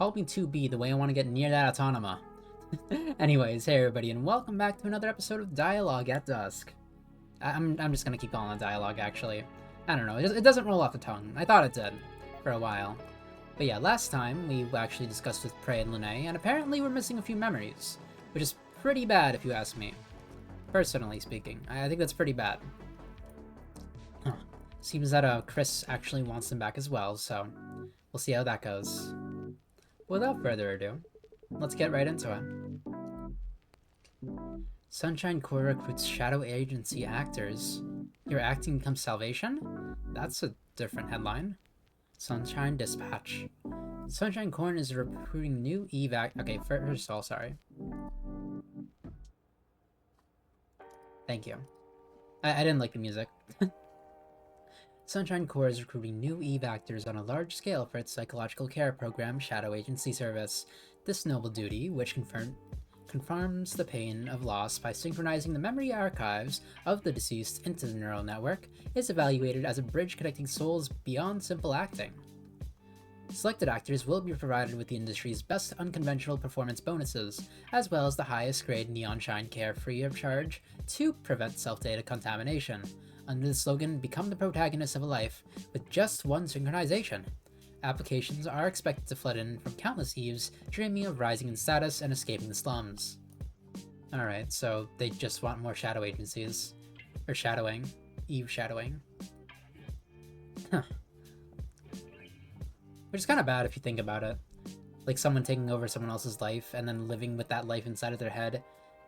called me 2B the way I want to get near that autonoma. Anyways, hey everybody, and welcome back to another episode of Dialogue at Dusk. I'm just gonna keep calling it Dialogue, actually. I don't know, it doesn't roll off the tongue. I thought it did, for a while. But yeah, last time we actually discussed with Prey and Lune, and apparently we're missing a few memories. Which is pretty bad, if you ask me. Personally speaking, I think that's pretty bad. Huh. Seems that Chris actually wants them back as well, so we'll see how that goes. Without further ado, let's get right into it. Sunshine Corps recruits shadow agency actors. Your acting becomes salvation? That's a different headline. Sunshine Dispatch. Sunshine Corps is recruiting new evac. Okay, first of all, sorry. Thank you. I didn't like the music. Sunshine Corps is recruiting new Eve actors on a large scale for its psychological care program, Shadow Agency Service. This noble duty, which confirms the pain of loss by synchronizing the memory archives of the deceased into the neural network, is evaluated as a bridge connecting souls beyond simple acting. Selected actors will be provided with the industry's best unconventional performance bonuses, as well as the highest grade Neon Shine care free of charge to prevent self-data contamination, under the slogan, "Become the protagonist of a life with just one synchronization." Applications are expected to flood in from countless Eves dreaming of rising in status and escaping the slums. Alright, so they just want more shadow agencies. Or shadowing. Eve shadowing. Huh. Which is kind of bad if you think about it. Like someone taking over someone else's life and then living with that life inside of their head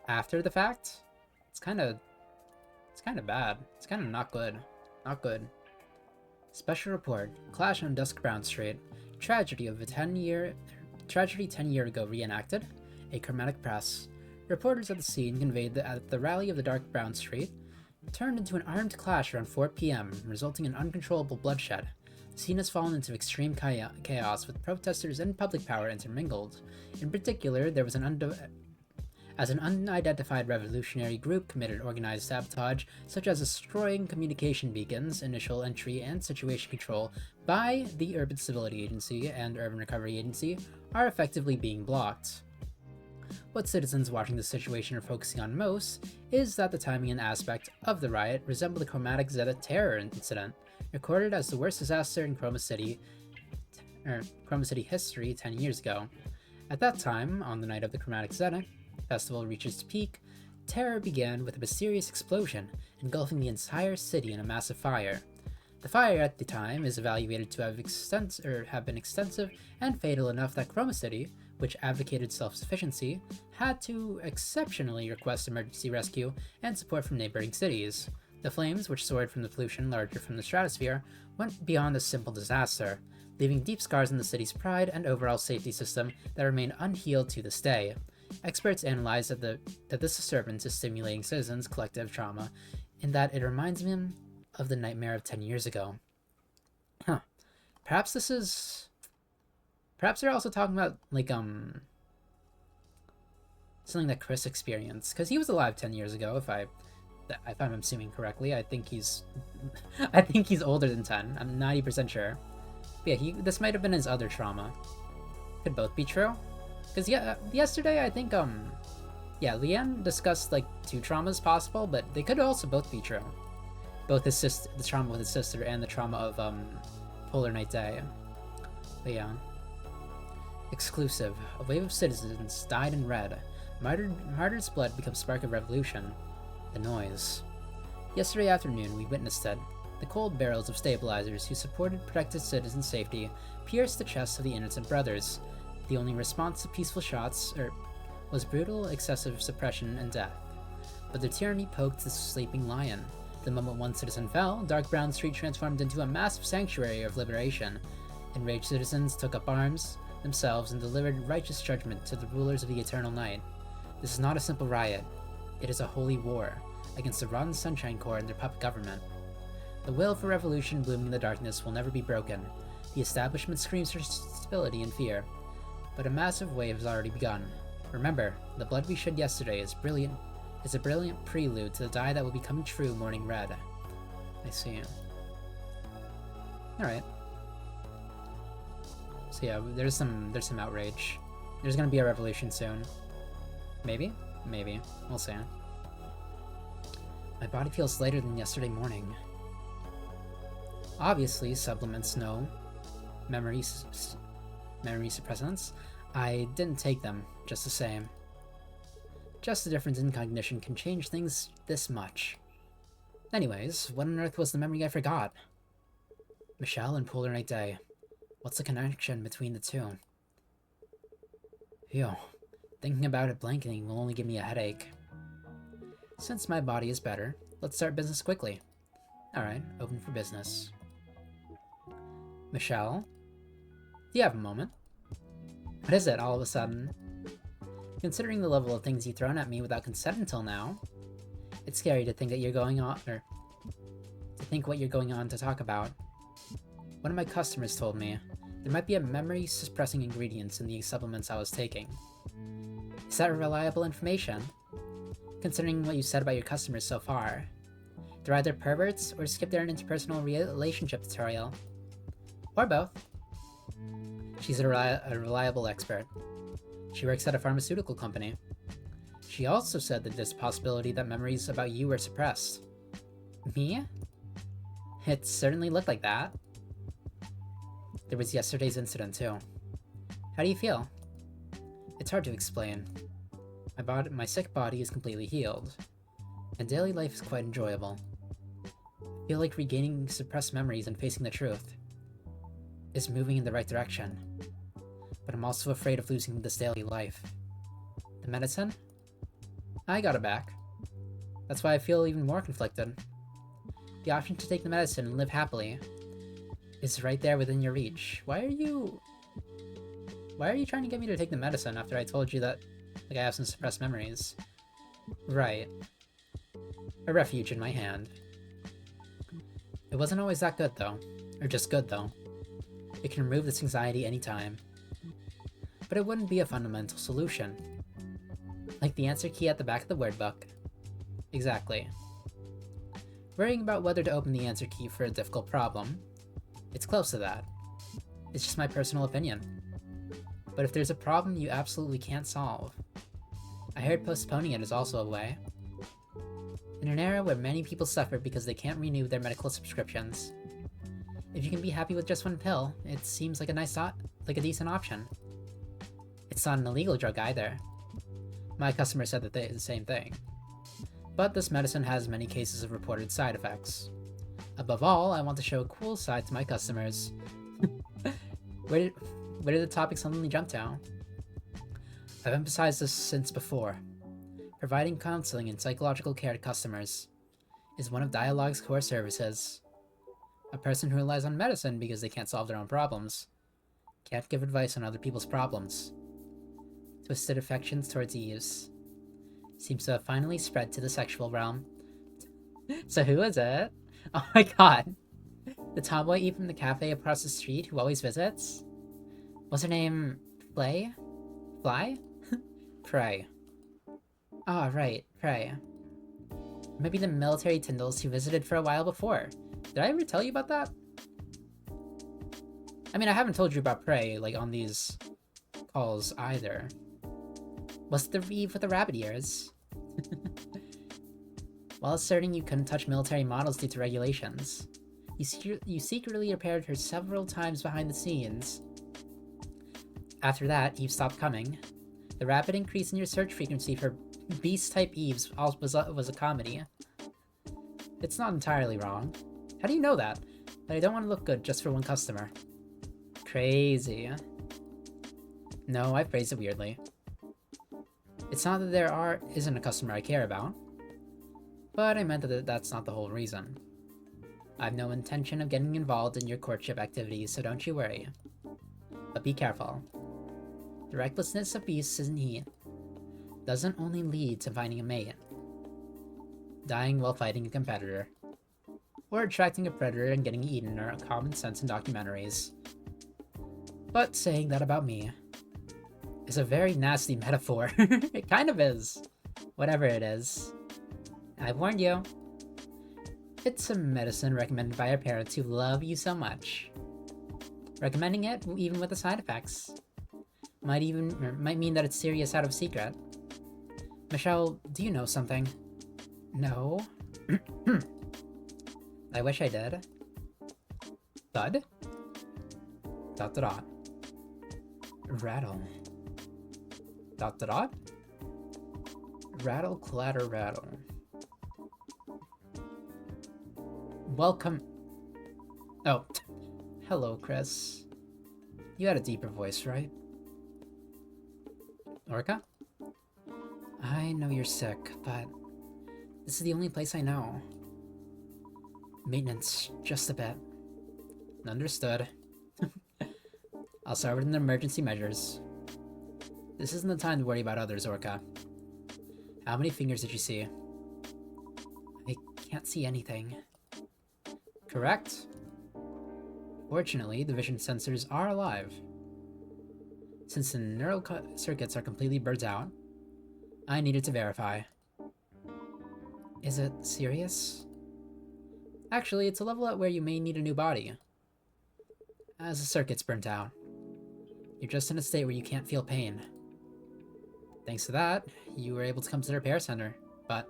after the fact. It's kind of bad. It's kind of not good. Not good. Special report. Clash on Dusk Brown Street. Tragedy 10 year ago reenacted. A chromatic press. Reporters at the scene conveyed that the rally of the Dark Brown Street turned into an armed clash around 4 p.m., resulting in uncontrollable bloodshed. The scene has fallen into extreme chaos, with protesters and public power intermingled. In particular, there was an unidentified revolutionary group committed organized sabotage, such as destroying communication beacons, initial entry and situation control by the Urban Civility Agency and Urban Recovery Agency are effectively being blocked. What citizens watching the situation are focusing on most is that the timing and aspect of the riot resemble the Chromatic Zeta terror incident, recorded as the worst disaster in Chroma City history 10 years ago. At that time, on the night of the Chromatic Zeta festival reaches its peak, terror began with a mysterious explosion, engulfing the entire city in a massive fire. The fire at the time is evaluated to have been extensive and fatal enough that Chroma City, which advocated self-sufficiency, had to exceptionally request emergency rescue and support from neighboring cities. The flames, which soared from the pollution larger from the stratosphere, went beyond a simple disaster, leaving deep scars in the city's pride and overall safety system that remain unhealed to this day. Experts analyze that this disturbance is stimulating citizens' collective trauma, in that it reminds them of the nightmare of 10 years ago. Huh. Perhaps they're also talking about, like, something that Chris experienced, because he was alive 10 years ago, if I'm assuming correctly. I think he's older than 10. I'm 90% sure. But yeah, this might have been his other trauma. Could both be true. Because yesterday I think Leanne discussed like 2 traumas possible, but they could also both be true. Both the trauma with his sister and the trauma of Polar Night Day. But yeah. Exclusive. A wave of citizens died in red. Martyrs' blood becomes spark of revolution. The noise. Yesterday afternoon we witnessed it. The cold barrels of stabilizers who supported protected citizens' safety pierced the chests of the innocent brothers. The only response to peaceful shots was brutal, excessive suppression and death. But the tyranny poked the sleeping lion. The moment one citizen fell, Dark Brown Street transformed into a massive sanctuary of liberation. Enraged citizens took up arms themselves and delivered righteous judgment to the rulers of the eternal night. This is not a simple riot. It is a holy war against the rotten Sunshine Corps and their puppet government. The will for revolution blooming in the darkness will never be broken. The establishment screams for stability and fear. But a massive wave has already begun. Remember, the blood we shed yesterday is a brilliant prelude to the die that will be coming true morning red. I see. Alright. So So yeah, there's some outrage. There's gonna be a revolution soon. Maybe? Maybe. We'll see. My body feels lighter than yesterday morning. Obviously, supplements no. Memory suppressants. I didn't take them, just the same. Just the difference in cognition can change things this much. Anyways, what on earth was the memory I forgot? Michelle and Polar Night Day. What's the connection between the two? Phew. Thinking about it blanketing will only give me a headache. Since my body is better, let's start business quickly. Alright, open for business. Michelle? Do you have a moment? What is it, all of a sudden? Considering the level of things you've thrown at me without consent until now, it's scary to think that you're going on, or to think what you're going on to talk about. One of my customers told me there might be a memory-suppressing ingredients in the supplements I was taking. Is that reliable information? Considering what you said about your customers so far, they're either perverts or skip their interpersonal relationship tutorial. Or both. She's a reliable expert. She works at a pharmaceutical company. She also said that there's a possibility that memories about you were suppressed. Me? It certainly looked like that. There was yesterday's incident too. How do you feel? It's hard to explain. My sick body is completely healed, and daily life is quite enjoyable. I feel like regaining suppressed memories and facing the truth is moving in the right direction, but I'm also afraid of losing this daily life. The medicine? I got it back. That's why I feel even more conflicted. The option to take the medicine and live happily is right there within your reach. Why are you trying to get me to take the medicine after I told you that, like, I have some suppressed memories? Right. A refuge in my hand. It wasn't always that good, though. Or just good, though. It can remove this anxiety anytime. But it wouldn't be a fundamental solution. Like the answer key at the back of the word book. Exactly. Worrying about whether to open the answer key for a difficult problem, it's close to that. It's just my personal opinion. But if there's a problem you absolutely can't solve, I heard postponing it is also a way. In an era where many people suffer because they can't renew their medical subscriptions, if you can be happy with just one pill, it seems like a decent option. It's not an illegal drug either. My customer said the same thing. But this medicine has many cases of reported side effects. Above all, I want to show a cool side to my customers. Where did the topic suddenly jump to? I've emphasized this since before. Providing counseling and psychological care to customers is one of D1AL-ogue's core services. A person who relies on medicine because they can't solve their own problems can't give advice on other people's problems. Twisted affections towards Eves seems to have finally spread to the sexual realm. So who is it? Oh my god. The tomboy Eve from the cafe across the street who always visits? Was her name Flay? Fly? Prey. Ah, right, Prey. Maybe the military Tyndalls who visited for a while before. Did I ever tell you about that? I mean, I haven't told you about Prey, like, on these calls either. Was it the Eve with the rabbit ears? While asserting you couldn't touch military models due to regulations, you secretly repaired her several times behind the scenes. After that, Eve stopped coming. The rapid increase in your search frequency for beast-type Eves was a comedy. It's not entirely wrong. How do you know that? But I don't want to look good just for one customer. Crazy. No, I phrased it weirdly. It's not that there isn't a customer I care about, but I meant that that's not the whole reason. I have no intention of getting involved in your courtship activities, so don't you worry. But be careful. The recklessness of beasts isn't heat. Doesn't only lead to finding a mate, dying while fighting a competitor, or attracting a predator and getting eaten are common sense in documentaries. But saying that about me is a very nasty metaphor. It kind of is. Whatever it is. I've warned you. It's a medicine recommended by our parents who love you so much. Recommending it, even with the side effects. Might mean that it's serious out of secret. Michelle, do you know something? No. I wish I did. Thud? Dot dot dot. Rattle. Dot dot dot. Rattle, clatter, rattle. Welcome. Oh. Hello, Chris. You had a deeper voice, right? Orca? I know you're sick, but this is the only place I know. Maintenance, just a bit. Understood. I'll start with the emergency measures. This isn't the time to worry about others, Orca. How many fingers did you see? I can't see anything. Correct? Fortunately, the vision sensors are alive. Since the neural circuits are completely burnt out, I needed to verify. Is it serious? Actually, it's a level at where you may need a new body. As the circuit's burnt out, you're just in a state where you can't feel pain. Thanks to that, you were able to come to the repair center, but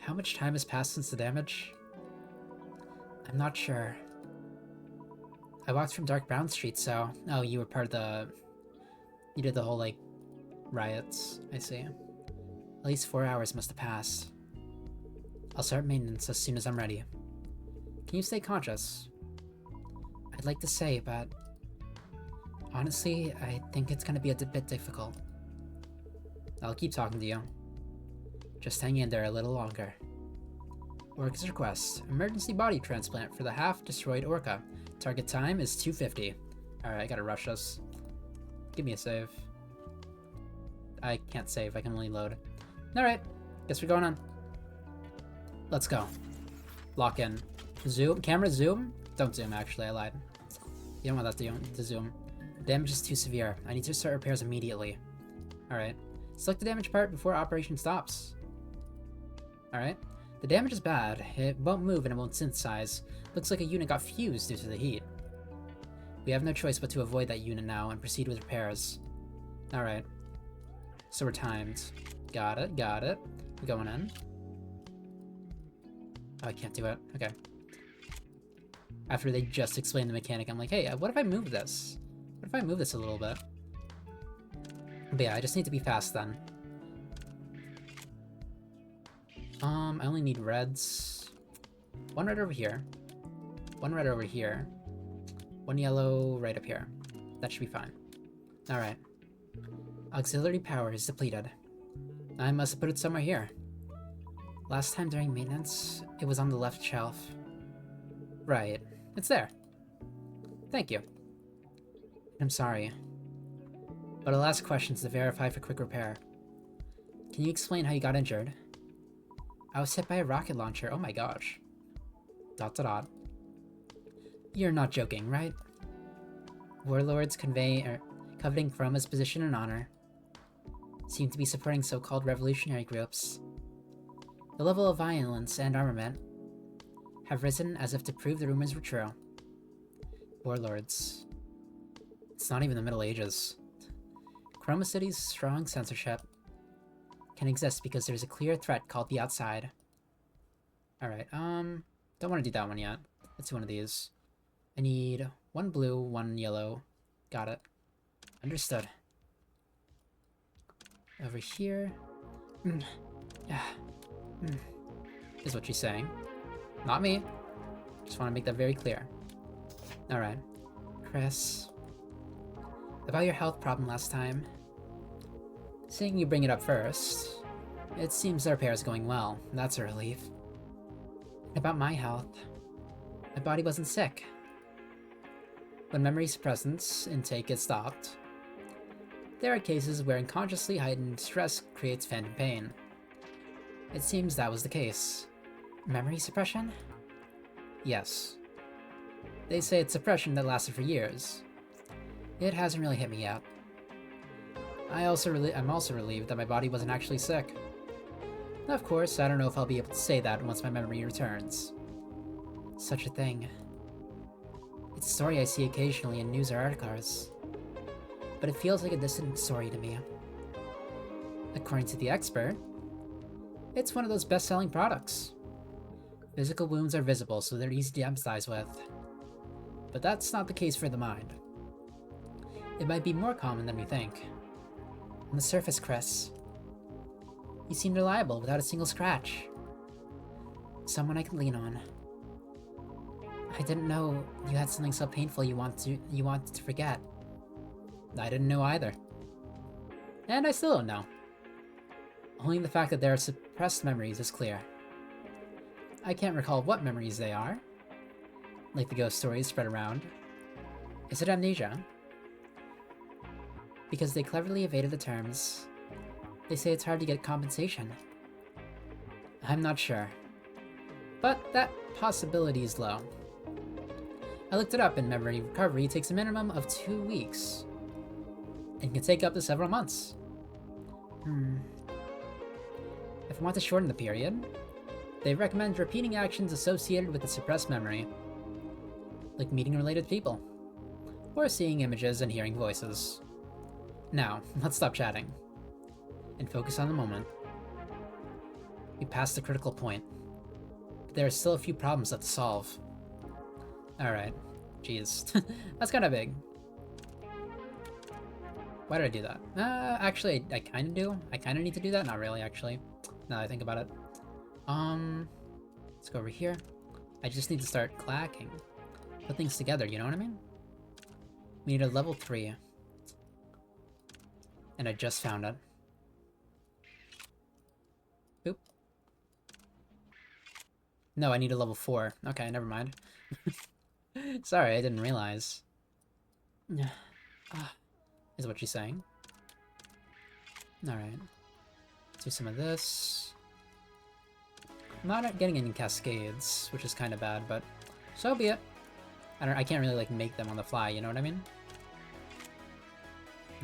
how much time has passed since the damage? I'm not sure. I walked from Dark Brown Street, so... Oh, you were part of the... You did the whole, like, riots. I see. At least 4 hours must have passed. I'll start maintenance as soon as I'm ready. Can you stay conscious? I'd like to say, but... honestly, I think it's gonna be a bit difficult. I'll keep talking to you. Just hang in there a little longer. Orca's request. Emergency body transplant for the half-destroyed Orca. Target time is 2:50. Alright, I gotta rush this. Give me a save. I can't save, I can only load. Alright, guess we're going on. Let's go. Lock in. Zoom? Camera zoom? Don't zoom, actually, I lied. You don't want that to zoom. Damage is too severe. I need to start repairs immediately. Alright. Select the damage part before operation stops. Alright. The damage is bad. It won't move and it won't synthesize. Looks like a unit got fused due to the heat. We have no choice but to avoid that unit now and proceed with repairs. Alright. So we're timed. Got it, got it. We're going in. Oh, I can't do it. Okay. After they just explained the mechanic, I'm like, hey, what if I move this? What if I move this a little bit? But yeah, I just need to be fast then. I only need reds. One red over here. One red over here. One yellow right up here. That should be fine. Alright. Auxiliary power is depleted. I must have put it somewhere here. Last time during maintenance, it was on the left shelf. Right. It's there. Thank you. I'm sorry. But I'll ask questions to verify for quick repair. Can you explain how you got injured? I was hit by a rocket launcher. Oh my gosh. ... You're not joking, right? Warlords coveting Chroma's position and honor seem to be supporting so-called revolutionary groups. The level of violence and armament have risen as if to prove the rumors were true. Warlords. It's not even the Middle Ages. Chroma City's strong censorship can exist because there's a clear threat called the outside. Alright, don't want to do that one yet. Let's do one of these. I need one blue, one yellow. Got it. Understood. Over here. Is what she's saying. Not me. Just want to make that very clear. Alright. Chris. About your health problem last time. Seeing you bring it up first, it seems the repair is going well. That's a relief. About my health, my body wasn't sick. When memory suppressants intake is stopped, there are cases where unconsciously heightened stress creates phantom pain. It seems that was the case. Memory suppression? Yes. They say it's suppression that lasted for years. It hasn't really hit me yet. I'm also relieved that my body wasn't actually sick. Of course, I don't know if I'll be able to say that once my memory returns. Such a thing. It's a story I see occasionally in news or articles, but it feels like a distant story to me. According to the expert, it's one of those best-selling products. Physical wounds are visible, so they're easy to empathize with. But that's not the case for the mind. It might be more common than we think. On the surface, Chris, you seem reliable without a single scratch. Someone I can lean on. I didn't know you had something so painful you wanted to forget. I didn't know either. And I still don't know. Only the fact that there are suppressed memories is clear. I can't recall what memories they are. Like the ghost stories spread around. Is it amnesia? Because they cleverly evaded the terms. They say it's hard to get compensation. I'm not sure. But that possibility is low. I looked it up, and memory recovery takes a minimum of 2 weeks. And can take up to several months. If I want to shorten the period, they recommend repeating actions associated with a suppressed memory, like meeting related people, or seeing images and hearing voices. Now, let's stop chatting, and focus on the moment. We passed the critical point, but there are still a few problems left to solve. Alright, jeez, that's kinda big. Why did I do that? Actually, I kinda do. I kinda need to do that? Not really, actually, now that I think about it. Let's go over here. I just need to start clacking. Put things together, you know what I mean? We need a level 3. And I just found it. Boop. No, I need a level 4. Okay, never mind. Sorry, I didn't realize. Is what she's saying. Alright. Let's do some of this. I'm not getting any cascades, which is kind of bad, but so be it. I can't really like make them on the fly, you know what I mean?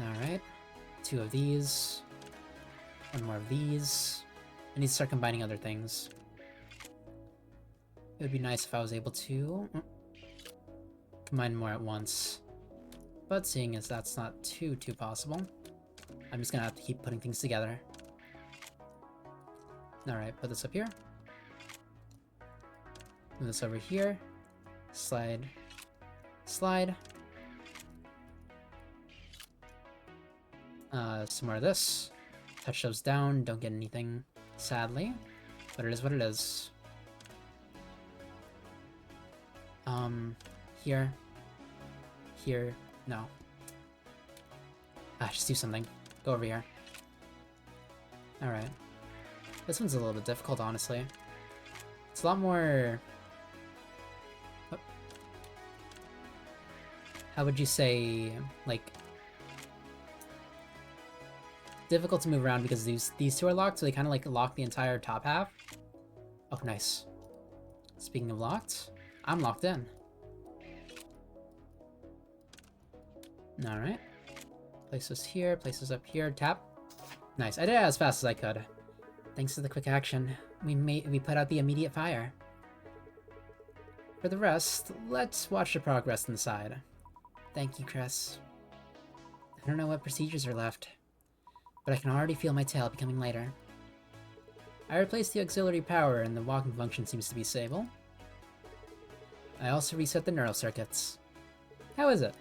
Alright. 2 of these. 1 more of these. I need to start combining other things. It would be nice if I was able to combine more at once. But seeing as that's not too possible, I'm just gonna have to keep putting things together. Alright, put this up here. Move this over here. Slide. Slide. Some more of this. Touch those down, don't get anything, sadly. But it is what it is. Here. Here. No. Just do something. Go over here. Alright. This one's a little bit difficult, honestly. It's a lot more... Oh. How would you say, like... difficult to move around because these 2 are locked, so they kind of like lock the entire top half. Oh, nice. Speaking of locked, I'm locked in. Alright. Place this here, place this up here, tap. Nice, I did it as fast as I could. Thanks to the quick action, we put out the immediate fire. For the rest, let's watch the progress inside. Thank you, Chris. I don't know what procedures are left, but I can already feel my tail becoming lighter. I replaced the auxiliary power and the walking function seems to be stable. I also reset the neural circuits. How is it?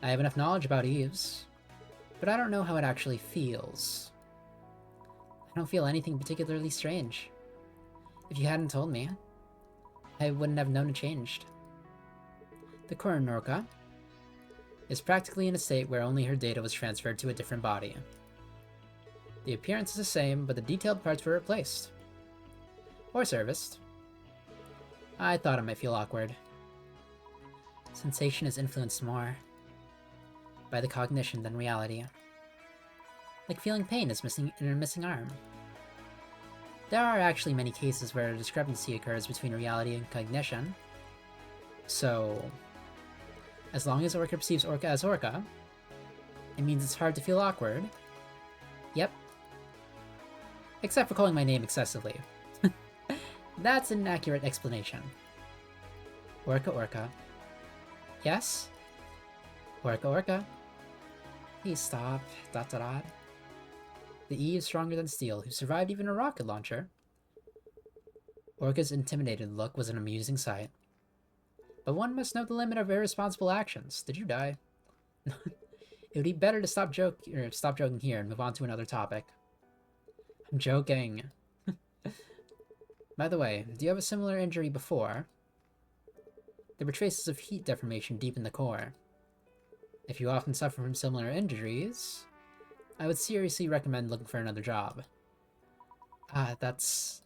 I have enough knowledge about Eve's, but I don't know how it actually feels. I don't feel anything particularly strange. If you hadn't told me, I wouldn't have known it changed. The Coronorca is practically in a state where only her data was transferred to a different body. The appearance is the same, but the detailed parts were replaced. Or serviced. I thought it might feel awkward. Sensation is influenced more by the cognition than reality. Like feeling pain in a missing arm. There are actually many cases where a discrepancy occurs between reality and cognition. So, as long as Orca perceives Orca as Orca, it means it's hard to feel awkward. Yep. Except for calling my name excessively. That's an accurate explanation. Orca Orca. Yes? Orca Orca. Please stop. ... The E is stronger than steel, who survived even a rocket launcher. Orca's intimidated look was an amusing sight. But one must know the limit of irresponsible actions. Did you die? It would be better to stop joking here and move on to another topic. I'm joking. By the way, do you have a similar injury before? There were traces of heat deformation deep in the core. If you often suffer from similar injuries, I would seriously recommend looking for another job. It's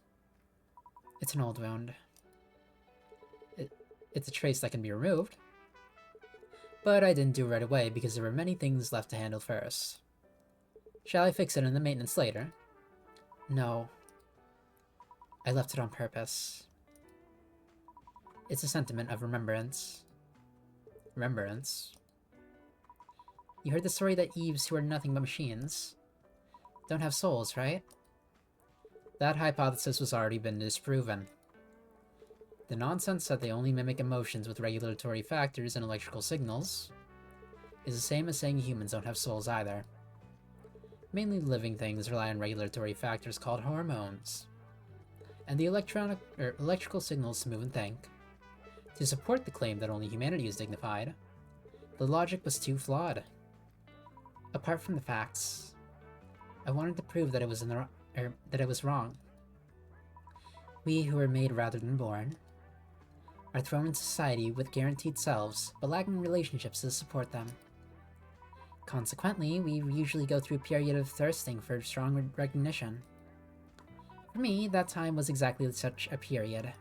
an old wound. It's a trace that can be removed. But I didn't do it right away because there were many things left to handle first. Shall I fix it in the maintenance later? No. I left it on purpose. It's a sentiment of remembrance. Remembrance? You heard the story that Eves, who are nothing but machines, don't have souls, right? That hypothesis has already been disproven. The nonsense that they only mimic emotions with regulatory factors and electrical signals is the same as saying humans don't have souls either. Mainly living things rely on regulatory factors called hormones, and the electrical signals to move and think. To support the claim that only humanity is dignified, the logic was too flawed. Apart from the facts, I wanted to prove that it was wrong. We who are made rather than born are thrown into society with guaranteed selves, but lacking relationships to support them. Consequently, we usually go through a period of thirsting for strong recognition. For me, that time was exactly such a period.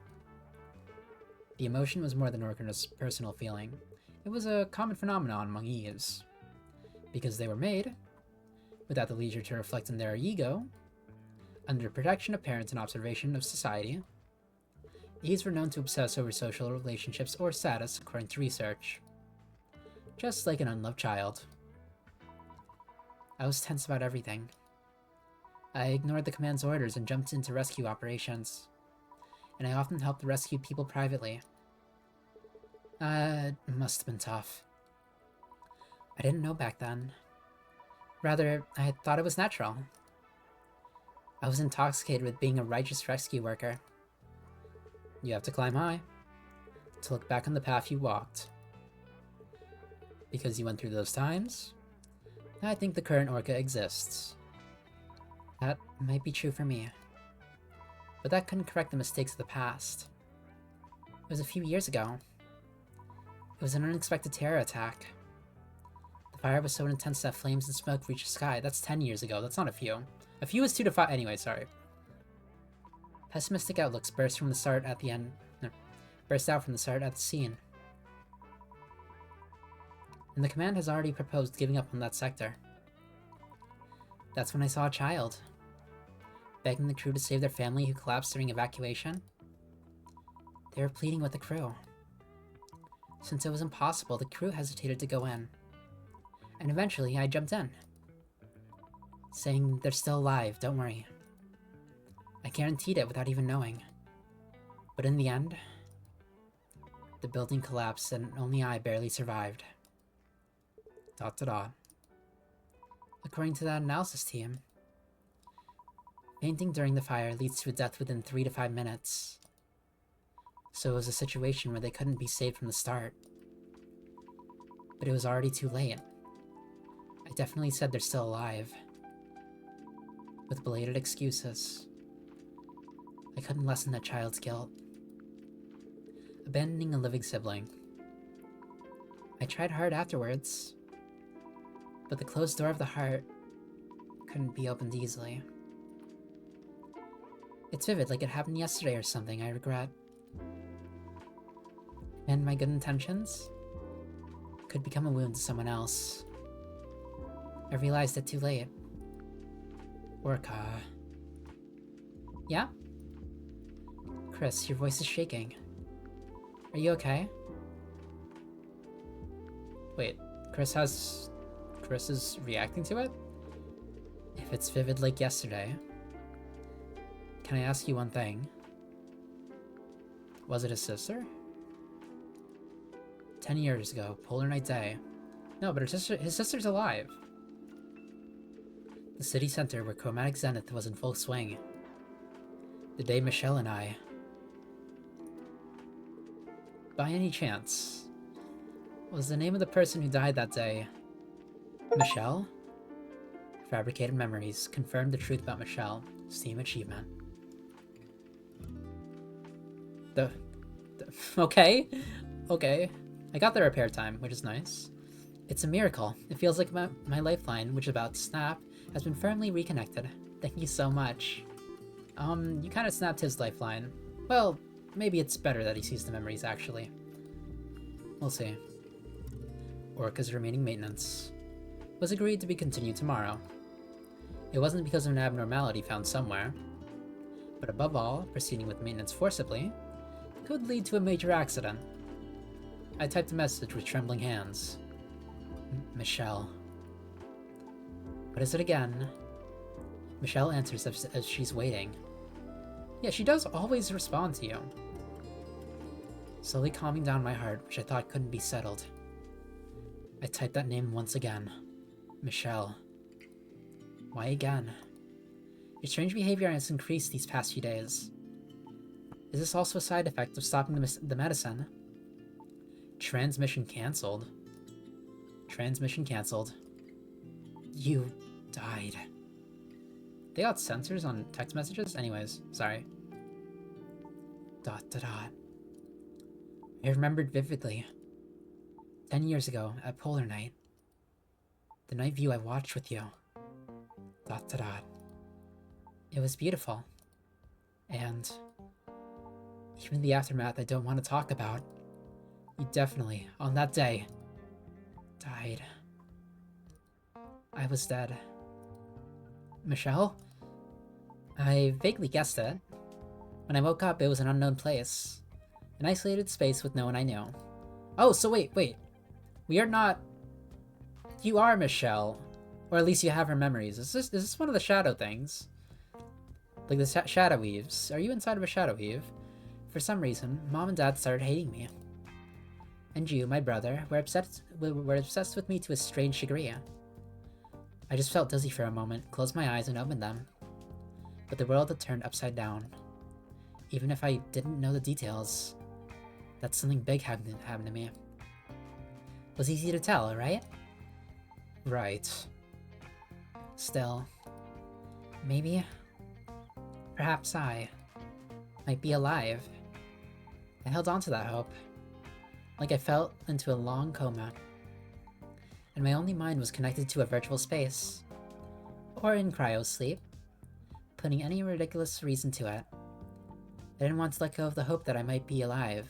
The emotion was more than Orca's personal feeling. It was a common phenomenon among Eves. Because they were made, without the leisure to reflect on their ego, under protection of parents and observation of society, Eves were known to obsess over social relationships or status, according to research. Just like an unloved child. I was tense about everything. I ignored the command's orders and jumped into rescue operations, and I often helped rescue people privately. It must have been tough. I didn't know back then. Rather, I thought it was natural. I was intoxicated with being a righteous rescue worker. You have to climb high to look back on the path you walked. Because you went through those times, I think the current Orca exists. That might be true for me. But that couldn't correct the mistakes of the past. It was a few years ago. It was an unexpected terror attack. The fire was so intense that flames and smoke reached the sky. That's 10 years ago, that's not a few. A few is 2 to 5, anyway, sorry. Pessimistic outlooks burst out from the start at the scene. And the command has already proposed giving up on that sector. That's when I saw a child, begging the crew to save their family who collapsed during evacuation. They were pleading with the crew. Since it was impossible, the crew hesitated to go in. And eventually, I jumped in, saying they're still alive, don't worry. I guaranteed it without even knowing. But in the end, the building collapsed and only I barely survived. ... According to that analysis team, fainting during the fire leads to a death within 3 to 5 minutes. So it was a situation where they couldn't be saved from the start. But it was already too late. I definitely said they're still alive. With belated excuses. I couldn't lessen that child's guilt. Abandoning a living sibling. I tried hard afterwards, but the closed door of the heart couldn't be opened easily. It's vivid, like it happened yesterday or something, I regret. And my good intentions could become a wound to someone else. I realized it too late. Orca. Yeah? Chris, your voice is shaking. Are you okay? Wait, Chris is reacting to it? If it's vivid like yesterday, can I ask you one thing? Was it his sister? 10 years ago, Polar Night Day. No, but his sister's alive. The city center where Chromatic Zenith was in full swing. The day Michelle and I... By any chance, was the name of the person who died that day Michelle? Fabricated memories confirmed the truth about Michelle. Steam achievement. Okay. Okay. I got the repair time, which is nice. It's a miracle. It feels like my lifeline, which is about to snap, has been firmly reconnected. Thank you so much. You kind of snapped his lifeline. Well, maybe it's better that he sees the memories, actually. We'll see. Orca's remaining maintenance was agreed to be continued tomorrow. It wasn't because of an abnormality found somewhere, but above all, proceeding with maintenance forcibly could lead to a major accident. I typed a message with trembling hands. Michelle. What is it again? Michelle answers as she's waiting. Yeah, she does always respond to you. Slowly calming down my heart, which I thought couldn't be settled. I typed that name once again. Michelle. Why again? Your strange behavior has increased these past few days. Is this also a side effect of stopping the medicine? Transmission cancelled. Transmission cancelled. You died. They got sensors on text messages? Anyways, sorry. ... I remembered vividly. 10 years ago, at Polar Night. The night view I watched with you. ... It was beautiful. And... even the aftermath I don't want to talk about. You definitely, on that day, died. I was dead. Michelle? I vaguely guessed it. When I woke up, it was an unknown place. An isolated space with no one I knew. Oh, so wait. We are not... You are Michelle. Or at least you have her memories. Is this one of the shadow things? Like the shadow weaves. Are you inside of a shadow weave? For some reason, Mom and Dad started hating me. And you, my brother, were obsessed with me to a strange degree. I just felt dizzy for a moment, closed my eyes and opened them. But the world had turned upside down. Even if I didn't know the details, that something big happened to me. It was easy to tell, right? Right. Still, maybe, perhaps I might be alive. I held on to that hope, like I fell into a long coma, and my only mind was connected to a virtual space, or in cryo-sleep, putting any ridiculous reason to it. I didn't want to let go of the hope that I might be alive. ...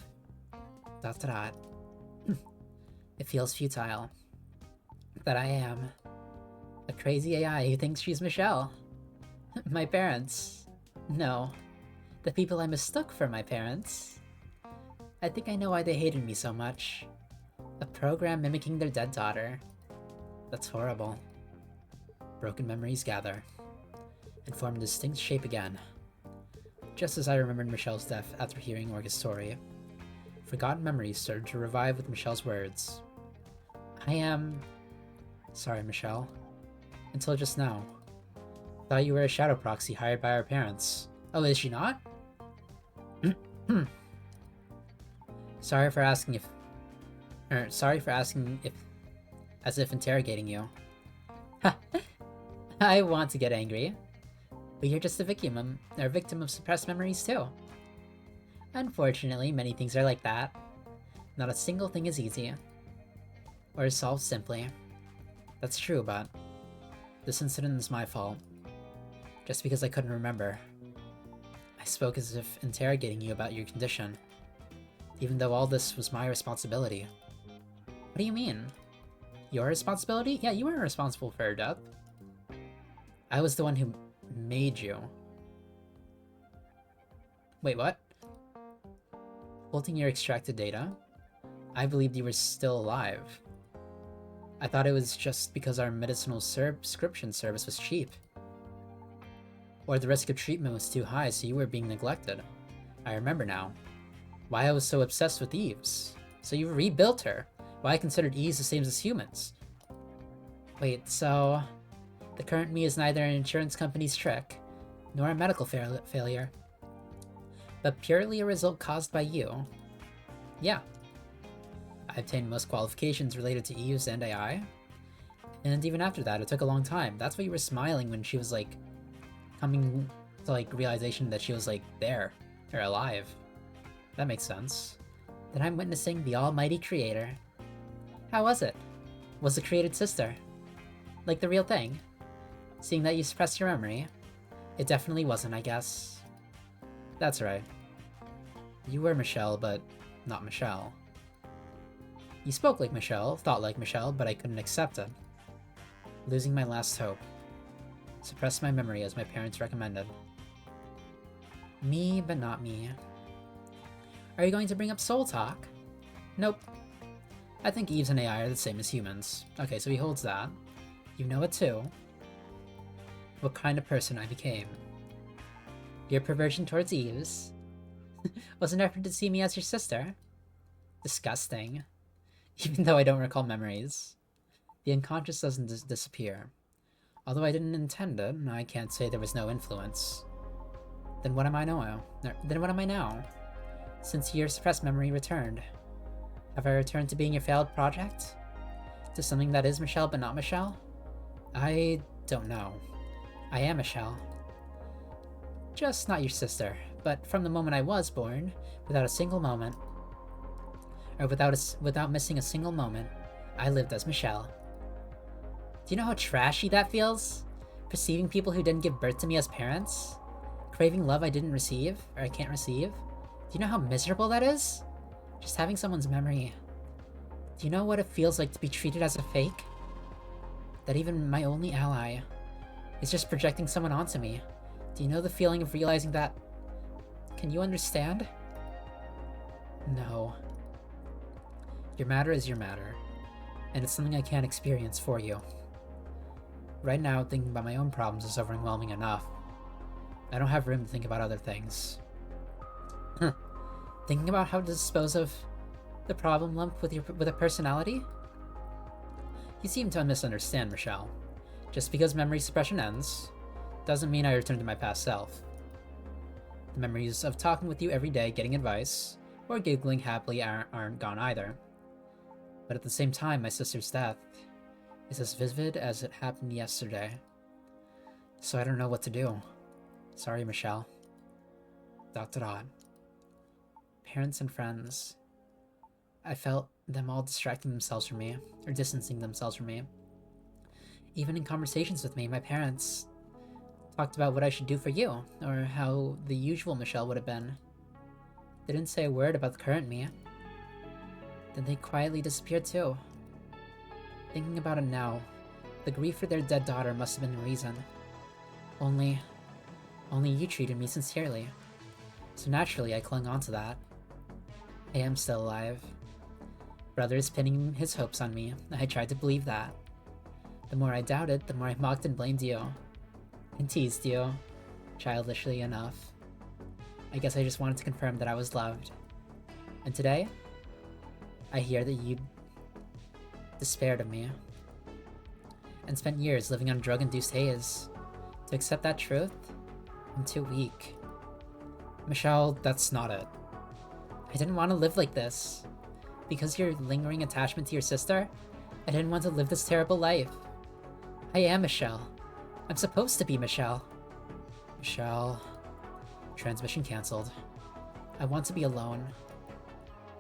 It feels futile. That I am a crazy AI who thinks she's Michelle. My parents. No. The people I mistook for my parents. I think I know why they hated me so much. A program mimicking their dead daughter. That's horrible. Broken memories gather, and form a distinct shape again. Just as I remembered Michelle's death after hearing Orga's story, forgotten memories started to revive with Michelle's words. I am... sorry, Michelle. Until just now. Thought you were a shadow proxy hired by our parents. Oh, is she not? Sorry for asking if... as if interrogating you. I want to get angry. But you're just a victim of suppressed memories too. Unfortunately, many things are like that. Not a single thing is easy. Or is solved simply. That's true, but this incident is my fault. Just because I couldn't remember. I spoke as if interrogating you about your condition. Even though all this was my responsibility. What do you mean? Your responsibility? Yeah, you weren't responsible for her death. I was the one who made you. Wait, what? Holding your extracted data? I believed you were still alive. I thought it was just because our medicinal subscription service was cheap. Or the risk of treatment was too high, so you were being neglected. I remember now. Why I was so obsessed with Eves. So you rebuilt her. Well, I considered E's the same as humans. Wait, so the current me is neither an insurance company's trick, nor a medical failure, but purely a result caused by you. Yeah. I obtained most qualifications related to Eves and AI, and even after that, it took a long time. That's why you were smiling when she was, like, coming to, like, realization that she was, like, there, or alive. That makes sense. Then I'm witnessing the almighty creator. How was it? Was the created sister like the real thing? Seeing that you suppressed your memory, it definitely wasn't, I guess. That's right. You were Michelle, but not Michelle. You spoke like Michelle, thought like Michelle, but I couldn't accept it. Losing my last hope. Suppressed my memory as my parents recommended. Me, but not me. Are you going to bring up soul talk? Nope. I think Eves and AI are the same as humans. Okay, so he holds that. You know it too. What kind of person I became. Your perversion towards Eves was an effort to see me as your sister. Disgusting. Even though I don't recall memories. The unconscious doesn't disappear. Although I didn't intend it, I can't say there was no influence. Then what am I now? Since your suppressed memory returned, have I returned to being your failed project? To something that is Michelle but not Michelle? I don't know. I am Michelle. Just not your sister, but from the moment I was born, without a single moment, or without missing a single moment, I lived as Michelle. Do you know how trashy that feels? Perceiving people who didn't give birth to me as parents? Craving love I didn't receive, or I can't receive? Do you know how miserable that is? Just having someone's memory. Do you know what it feels like to be treated as a fake? That even my only ally is just projecting someone onto me. Do you know the feeling of realizing that? Can you understand? No. Your matter is your matter, and it's something I can't experience for you. Right now, thinking about my own problems is overwhelming enough. I don't have room to think about other things. Thinking about how to dispose of the problem lump with a personality? You seem to misunderstand, Michelle. Just because memory suppression ends, doesn't mean I return to my past self. The memories of talking with you every day, getting advice, or giggling happily aren't gone either. But at the same time, my sister's death is as vivid as it happened yesterday. So I don't know what to do. Sorry, Michelle. ... Parents and friends. I felt them all distracting themselves from me, or distancing themselves from me. Even in conversations with me, my parents talked about what I should do for you, or how the usual Michelle would have been. They didn't say a word about the current me. Then they quietly disappeared too. Thinking about it now, the grief for their dead daughter must have been the reason. Only you treated me sincerely. So naturally I clung on to that. I am still alive. Brother is pinning his hopes on me. I tried to believe that. The more I doubted, the more I mocked and blamed you. And teased you. Childishly enough. I guess I just wanted to confirm that I was loved. And today, I hear that you despaired of me. And spent years living on drug-induced haze. To accept that truth? I'm too weak. Michelle, that's not it. I didn't want to live like this. Because of your lingering attachment to your sister, I didn't want to live this terrible life. I am Michelle. I'm supposed to be Michelle. Michelle... Transmission cancelled. I want to be alone.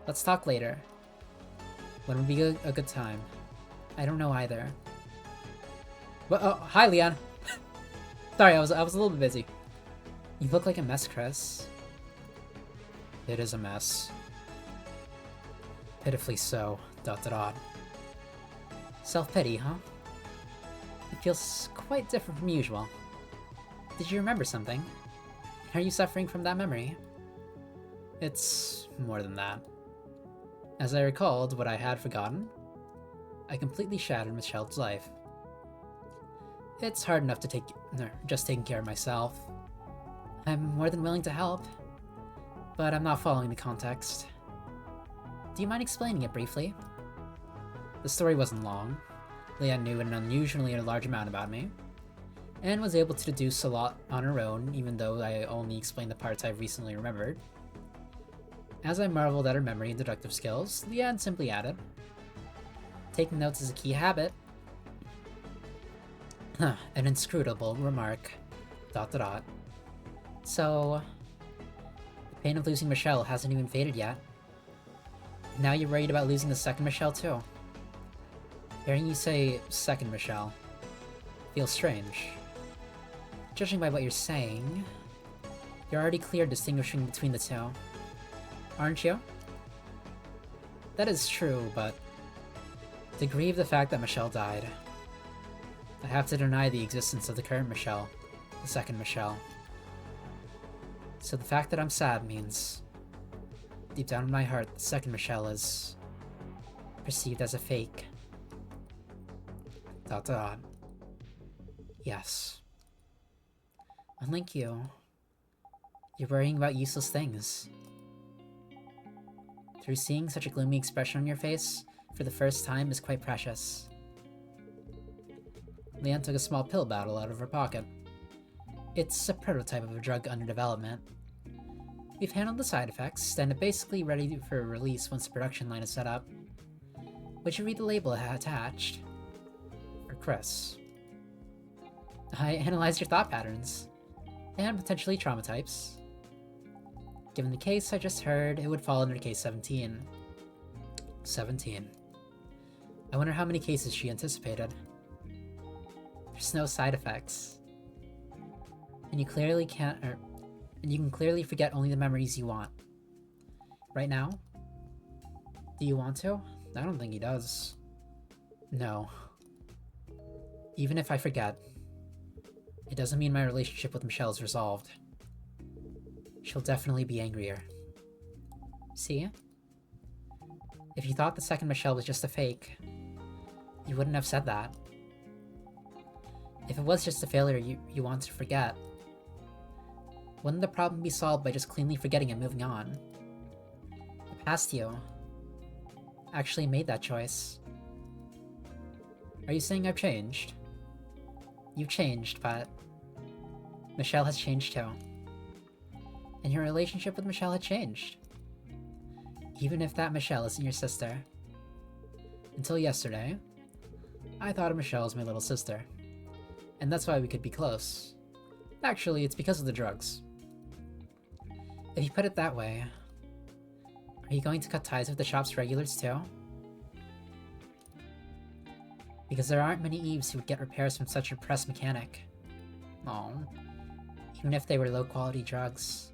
Let's talk later. When would be a good time? I don't know either. Well, oh, hi, Leon. Sorry, I was a little bit busy. You look like a mess, Chris. It is a mess. Pitifully so. ... Self-pity, huh? It feels quite different from usual. Did you remember something? Are you suffering from that memory? It's more than that. As I recalled what I had forgotten, I completely shattered Michelle's life. It's hard enough to just taking care of myself. I'm more than willing to help, but I'm not following the context. Do you mind explaining it briefly? The story wasn't long. Leanne knew an unusually large amount about me, and was able to deduce a lot on her own, even though I only explained the parts I've recently remembered. As I marveled at her memory and deductive skills, Leanne simply added, "Taking notes is a key habit." An inscrutable remark. ... So, the pain of losing Michelle hasn't even faded yet. Now you're worried about losing the second Michelle too. Hearing you say second Michelle feels strange. Judging by what you're saying, you're already clear distinguishing between the two, aren't you? That is true, but to grieve the fact that Michelle died, I have to deny the existence of the current Michelle, the second Michelle. So the fact that I'm sad means, deep down in my heart, the second Michelle is perceived as a fake. ... Yes. Unlike you, you're worrying about useless things. Through seeing such a gloomy expression on your face for the first time is quite precious. Leanne took a small pill bottle out of her pocket. It's a prototype of a drug under development. We've handled the side effects, and it's basically ready for release once the production line is set up. Would you read the label attached? For Chris. I analyzed your thought patterns, and potentially trauma types. Given the case I just heard, it would fall under case 17. 17. I wonder how many cases she anticipated. There's no side effects. And you clearly can't, and you can clearly forget only the memories you want. Right now? Do you want to? I don't think he does. No. Even if I forget, it doesn't mean my relationship with Michelle is resolved. She'll definitely be angrier. See? If you thought the second Michelle was just a fake, you wouldn't have said that. If it was just a failure you want to forget, wouldn't the problem be solved by just cleanly forgetting and moving on? The past you actually made that choice. Are you saying I've changed? You've changed, but Michelle has changed too. And your relationship with Michelle had changed. Even if that Michelle isn't your sister. Until yesterday, I thought of Michelle as my little sister. And that's why we could be close. Actually, it's because of the drugs. If you put it that way, are you going to cut ties with the shop's regulars too? Because there aren't many Eves who would get repairs from such a repressed mechanic. Oh, even if they were low-quality drugs.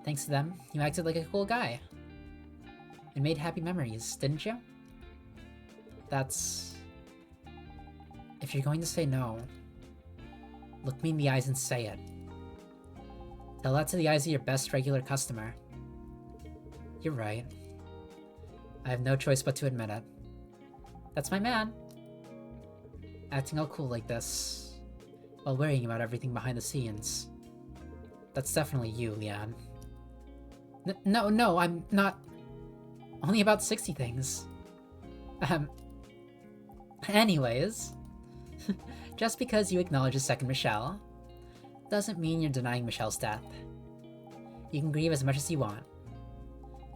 Thanks to them, you acted like a cool guy. And made happy memories, didn't you? That's... If you're going to say no, look me in the eyes and say it. Tell that to the eyes of your best regular customer. You're right. I have no choice but to admit it. That's my man. Acting all cool like this, while worrying about everything behind the scenes. That's definitely you, Leanne. No, I'm not... Only about 60 things. Anyways... Just because you acknowledge a second Michelle, doesn't mean you're denying Michelle's death. You can grieve as much as you want,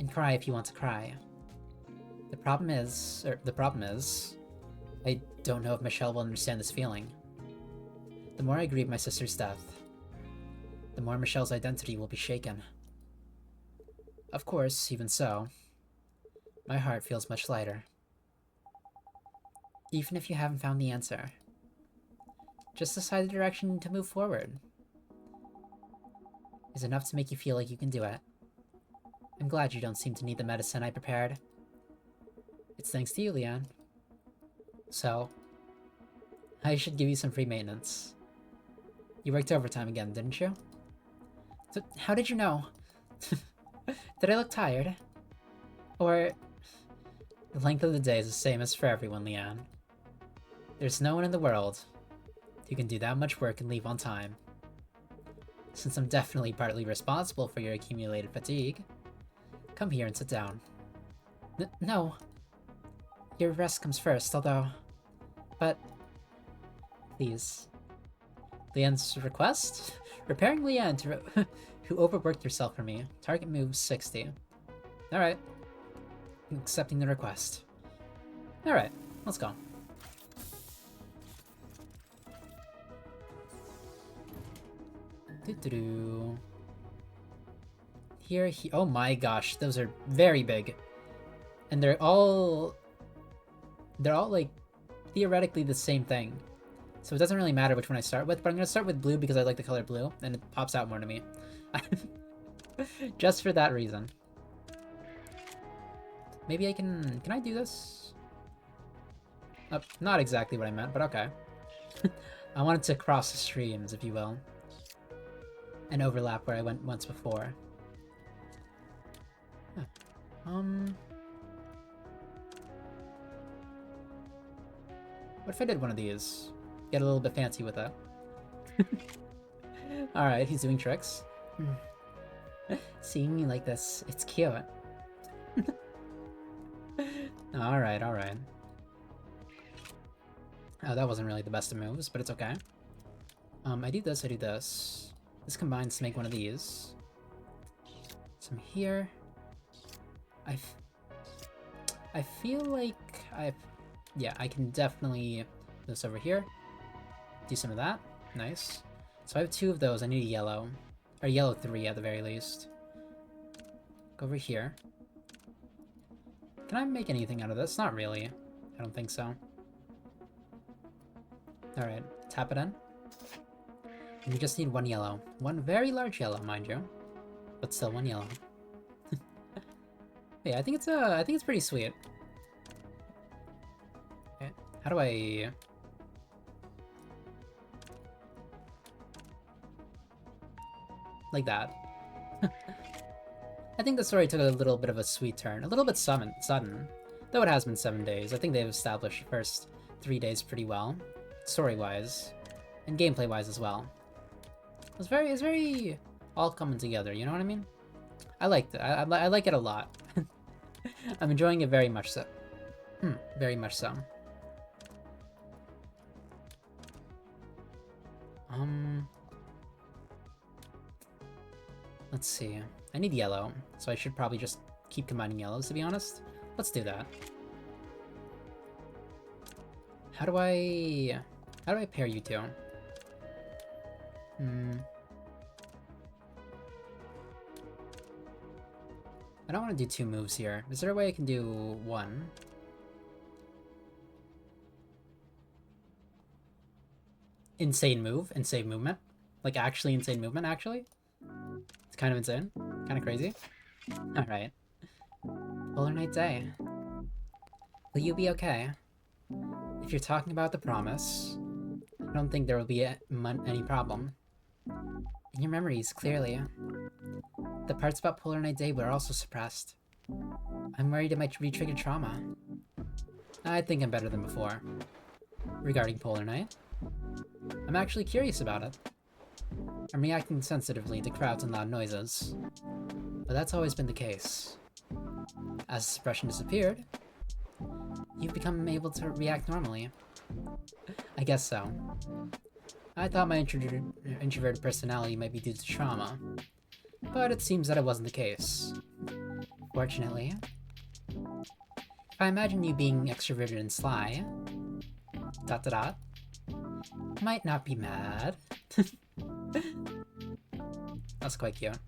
and cry if you want to cry. The problem is, I don't know if Michelle will understand this feeling. The more I grieve my sister's death, the more Michelle's identity will be shaken. Of course, even so, my heart feels much lighter. Even if you haven't found the answer, just decide the direction to move forward is enough to make you feel like you can do it. I'm glad you don't seem to need the medicine I prepared. It's thanks to you, Leanne. So, I should give you some free maintenance. You worked overtime again, didn't you? So, how did you know? Did I look tired? Or... The length of the day is the same as for everyone, Leanne. There's no one in the world who can do that much work and leave on time. Since I'm definitely partly responsible for your accumulated fatigue, come here and sit down. No. Your rest comes first, although... But... Please. Leanne's request? Repairing Leanne who overworked herself for me. Target moves 60. Alright. Accepting the request. Alright, let's go. Doo-doo-doo. Here, oh my gosh, those are very big. And they're all like theoretically the same thing. So it doesn't really matter which one I start with, but I'm gonna start with blue because I like the color blue and it pops out more to me. Just for that reason. Maybe I can I do this? Not exactly what I meant, but okay. I wanted to cross the streams, if you will. And overlap where I went once before. Huh. What if I did one of these? Get a little bit fancy with it. Alright, he's doing tricks. Seeing me like this, it's cute. Alright, alright. Oh, that wasn't really the best of moves, but it's okay. I do this, I do this. This combines to make one of these. Some here. I feel like yeah, I can definitely do this over here. Do some of that. Nice. So I have 2 of those. I need a yellow. Or yellow 3 at the very least. Go over here. Can I make anything out of this? Not really. I don't think so. Alright, tap it in. And we just need 1 yellow. 1 very large yellow, mind you. But still 1 yellow. Yeah, I think it's pretty sweet. Okay, how do I... Like that. I think the story took a little bit of a sweet turn. A little bit sudden. Though it has been 7 days. I think they've established the first 3 days pretty well. Story-wise. And gameplay-wise as well. It's very all coming together, you know what I mean? I liked it. I like it a lot. I'm enjoying it very much so. Very much so. Let's see. I need yellow, so I should probably just keep combining yellows, to be honest. Let's do that. How do I pair you two? I don't want to do 2 moves here. Is there a way I can do 1? Insane move? Insane movement? Like, actually insane movement, actually? It's kind of insane. Kind of crazy. Alright. Polar Night Day. Will you be okay? If you're talking about the promise, I don't think there will be any problem. In your memories, clearly. The parts about Polar Night Day were also suppressed. I'm worried it might re-trigger trauma. I think I'm better than before. Regarding Polar Night. I'm actually curious about it. I'm reacting sensitively to crowds and loud noises. But that's always been the case. As the suppression disappeared, you've become able to react normally. I guess so. I thought my introverted personality might be due to trauma, but it seems that it wasn't the case. Fortunately, if I imagine you being extroverted and sly, ... might not be mad. That's quite cute.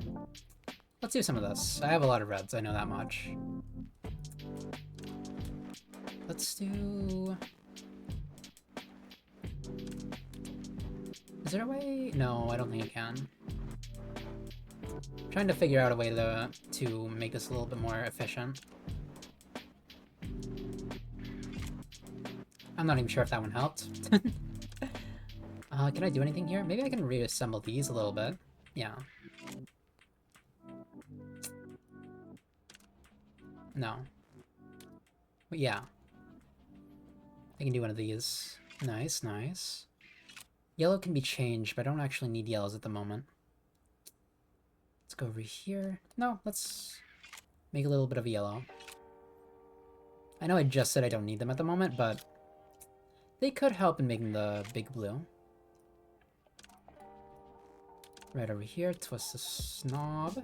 Let's do some of this. I have a lot of reds, I know that much. Let's do... Is there a way? No, I don't think I can. I'm trying to figure out a way to make this a little bit more efficient. I'm not even sure if that one helped. Can I do anything here? Maybe I can reassemble these a little bit. Yeah. No. But yeah. I can do one of these. Nice, nice. Yellow can be changed, but I don't actually need yellows at the moment. Let's go over here. No, let's make a little bit of a yellow. I know I just said I don't need them at the moment, but they could help in making the big blue. Right over here, twist the knob.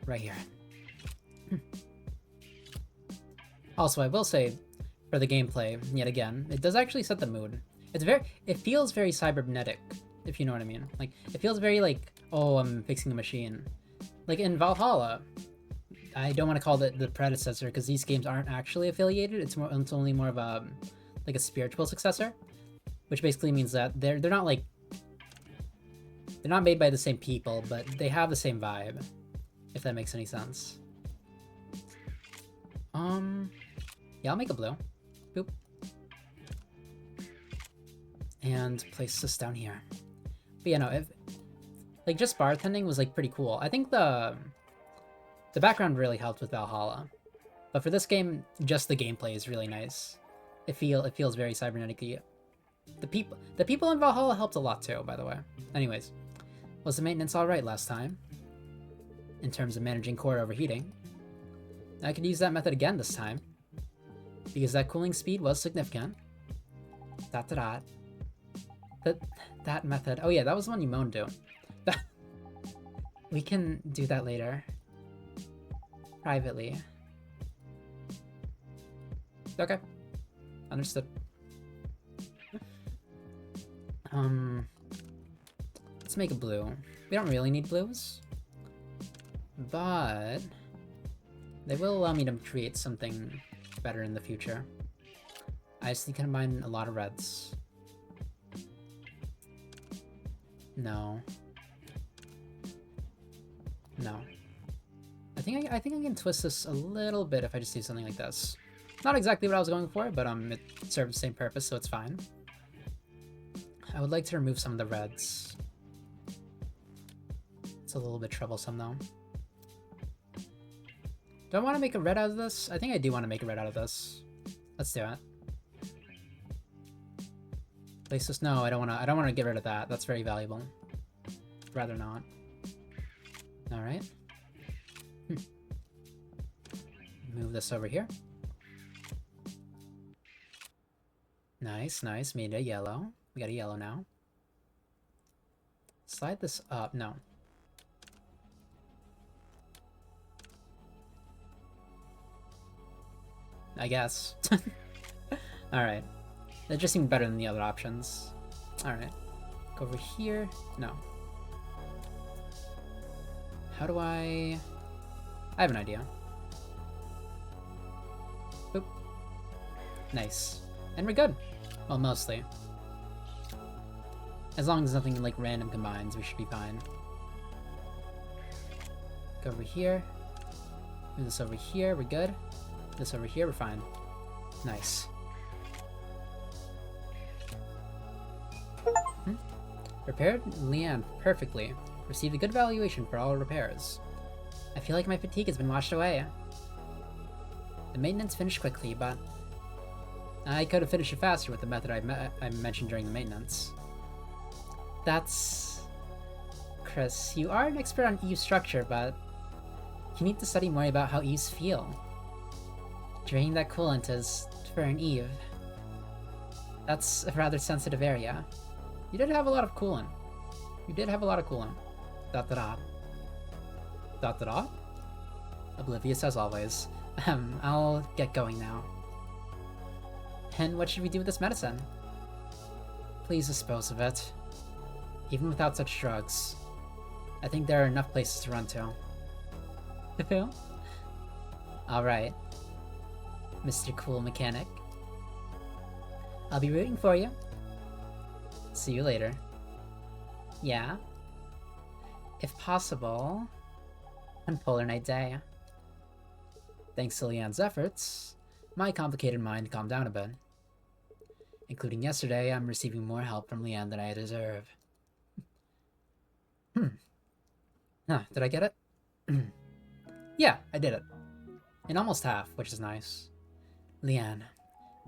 Right here. Also, I will say, for the gameplay, yet again, it does actually set the mood. It feels very cybernetic, if you know what I mean. Like, it feels very like, oh, I'm fixing a machine. Like in Valhalla, I don't want to call it the predecessor because these games aren't actually affiliated. It's only more of a like a spiritual successor, which basically means that they're not like they're not made by the same people, but they have the same vibe, if that makes any sense. Yeah, I'll make a blue. Boop. And place this down here. But yeah, no, if like just bartending was like pretty cool. I think the background really helped with Valhalla. But for this game, just the gameplay is really nice. It feels very cybernetic-y. The people in Valhalla helped a lot too, by the way. Anyways, was the maintenance alright last time? In terms of managing core overheating. I could use that method again this time. Because that cooling speed was significant. That method. Oh yeah, that was the one you moaned to. We can do that later. Privately. Okay. Understood. Let's make a blue. We don't really need blues. But they will allow me to create something better in the future. I just need to combine a lot of reds. No. No. I think I can twist this a little bit if I just do something like this. Not exactly what I was going for, but it serves the same purpose, so it's fine. I would like to remove some of the reds. It's a little bit troublesome though. Do I want to make a red out of this? I think I do want to make a red out of this. Let's do it. Place this. No, I don't want to get rid of that. That's very valuable. Rather not. All right. Move this over here. Nice, nice. Made a yellow. We got a yellow now. Slide this up. No. I guess. Alright. That just seemed better than the other options. Alright. Go over here. No. How do I have an idea. Boop. Nice. And we're good. Well, mostly. As long as nothing like random combines, we should be fine. Go over here. Move this over here, we're good. This over here, we're fine. Nice. Repaired Leanne perfectly. Received a good valuation for all repairs. I feel like my fatigue has been washed away. The maintenance finished quickly, but I could have finished it faster with the method I mentioned during the maintenance. That's... Chris, you are an expert on EU structure, but you need to study more about how EVs feel. Draining that coolant is, for an EVE, that's a rather sensitive area. You did have a lot of coolant. You did have a lot of coolant. Dot dot dot. Dot dot dot? Oblivious as always. I'll get going now. And what should we do with this medicine? Please dispose of it. Even without such drugs, I think there are enough places to run to. Alright. Mr. Cool Mechanic. I'll be rooting for you. See you later. Yeah? If possible, on Polar Night Day. Thanks to Leanne's efforts, my complicated mind calmed down a bit. Including yesterday, I'm receiving more help from Leanne than I deserve. Did I get it? Yeah, I did it. In almost half, which is nice. Leanne.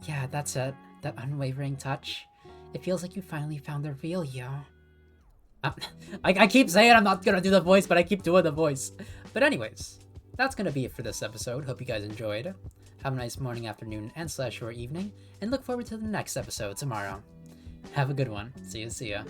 Yeah, that's it. That unwavering touch. It feels like you finally found the real you. I keep saying I'm not gonna do the voice, but I keep doing the voice. But anyways, that's gonna be it for this episode. Hope you guys enjoyed. Have a nice morning, afternoon, and/or evening, and look forward to the next episode tomorrow. Have a good one. See ya.